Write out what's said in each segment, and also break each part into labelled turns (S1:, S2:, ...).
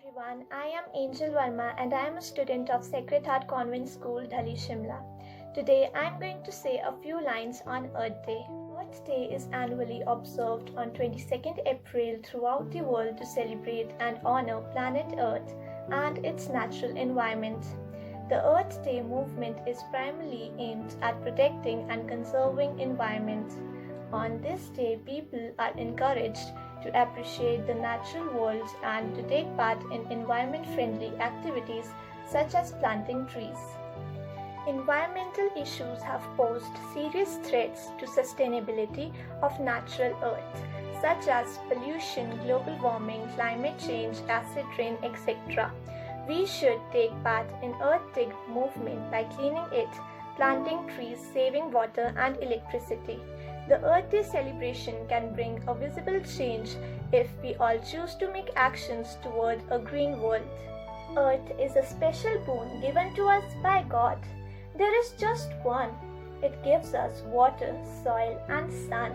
S1: everyone, I am Angel Verma and I am a student of Sacred Heart Convent School, Dhali, Shimla. Today I am going to say a few lines on Earth Day. Earth Day is annually observed on 22nd April throughout the world to celebrate and honor planet Earth and its natural environment. The Earth Day movement is primarily aimed at protecting and conserving environment. On this day, people are encouraged to appreciate the natural world and to take part in environment-friendly activities such as planting trees. Environmental issues have posed serious threats to sustainability of natural earth, such as pollution, global warming, climate change, acid rain, etc. We should take part in Earth Day movement by cleaning it, planting trees, saving water and electricity. The Earth Day celebration can bring a visible change if we all choose to make actions toward a green world. Earth is a special boon given to us by God. There is just one. It gives us water, soil and sun.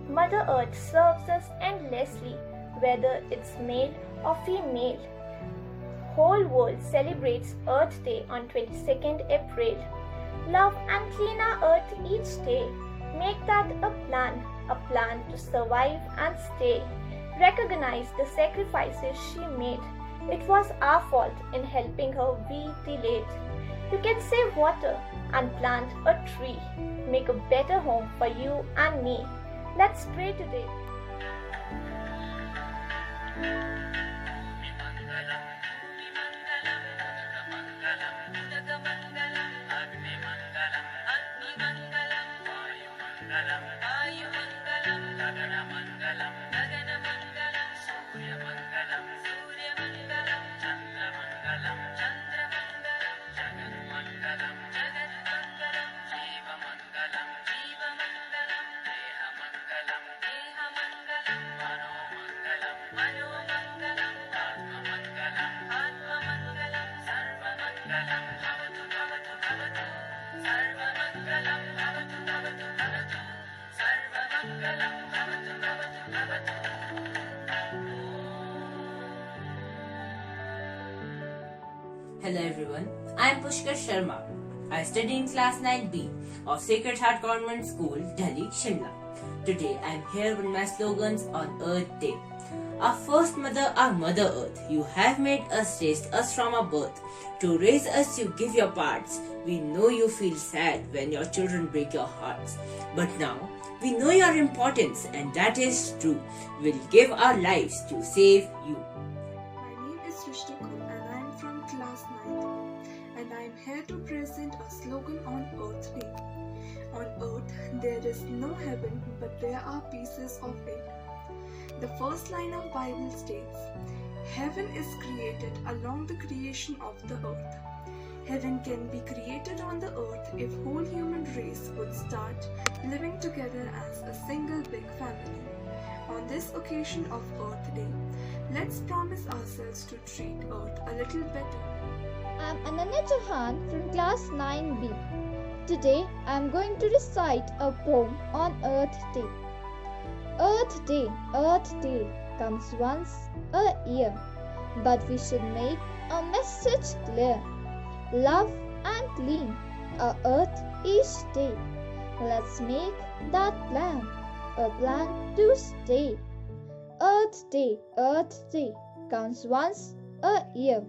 S1: Mother Earth serves us endlessly, whether it's male or female. Whole world celebrates Earth Day on 22nd April. Love and clean our earth each day. Make that a plan to survive and stay. Recognize the sacrifices she made. It was our fault in helping her be delayed. You can save water and plant a tree. Make a better home for you and me. Let's pray today.
S2: Hello everyone, I am Pushkar Sharma. I study in class 9B of Sacred Heart Convent School, Delhi, Shimla. Today I am here with my slogans on Earth Day. Our first mother, our Mother Earth, you have made us, raised us from our birth. To raise us you give your parts. We know you feel sad when your children break your hearts. But now, we know your importance and that is true. We'll give our lives to save you.
S3: My name is Srishti Kul and I am from class 9th and I am here to present a slogan on Earth Day. On Earth, there is no heaven but there are pieces of it. The first line of Bible states, Heaven is created along the creation of the earth. Heaven can be created on the earth if whole human race would start living together as a single big family. On this occasion of Earth Day, let's promise ourselves to treat Earth a little better.
S4: I'm Ananya Chauhan from class 9B. Today I'm going to recite a poem on Earth Day. Earth Day comes once a year, but we should make a message clear. Love and clean our earth each day. Let's make that plan, a plan to stay. Earth Day comes once a year.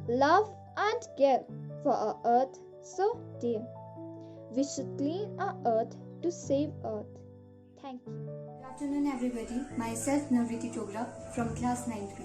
S4: Love and care for our earth so dear. We should clean our earth to save earth. Thank you.
S5: Good afternoon everybody, myself Navriti Chogra from class 9th.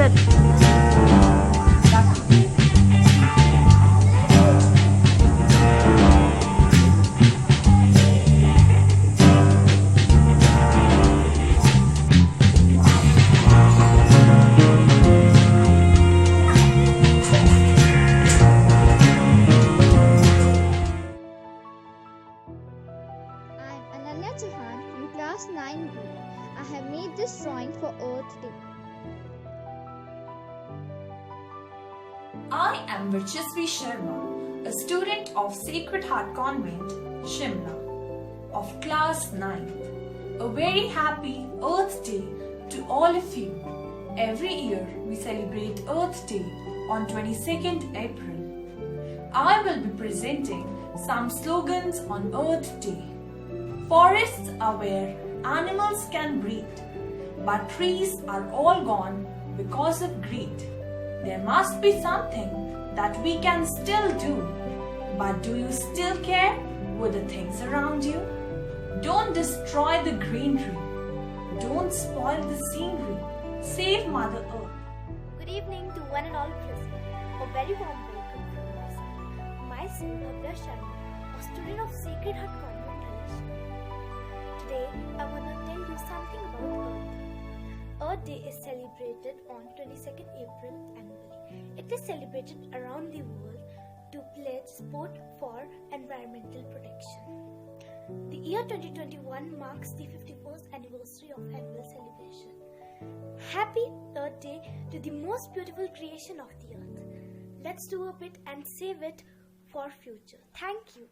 S1: Good.
S4: this drawing for Earth Day.
S6: I am Varchasvi Sharma, a student of Sacred Heart Convent, Shimla, of class 9th. A very happy Earth Day to all of you. Every year we celebrate Earth Day on 22nd April. I will be presenting some slogans on Earth Day. Forests are where animals can breathe, but trees are all gone because of greed. There must be something that we can still do. But do you still care with the things around you? Don't destroy the greenery. Don't spoil the scenery. Save Mother Earth.
S7: Good evening to one and all present. A very warm welcome from my side. Myself, Bhavya Sharma, a student of Sacred Heart Convent, Dhali. Today, I want to tell you something about Earth. Earth Day is celebrated on 22nd April annually. It is celebrated around the world to pledge support for environmental protection. The year 2021 marks the 51st anniversary of annual celebration. Happy Earth Day to the most beautiful creation of the earth. Let's do a bit and save it for future. Thank you.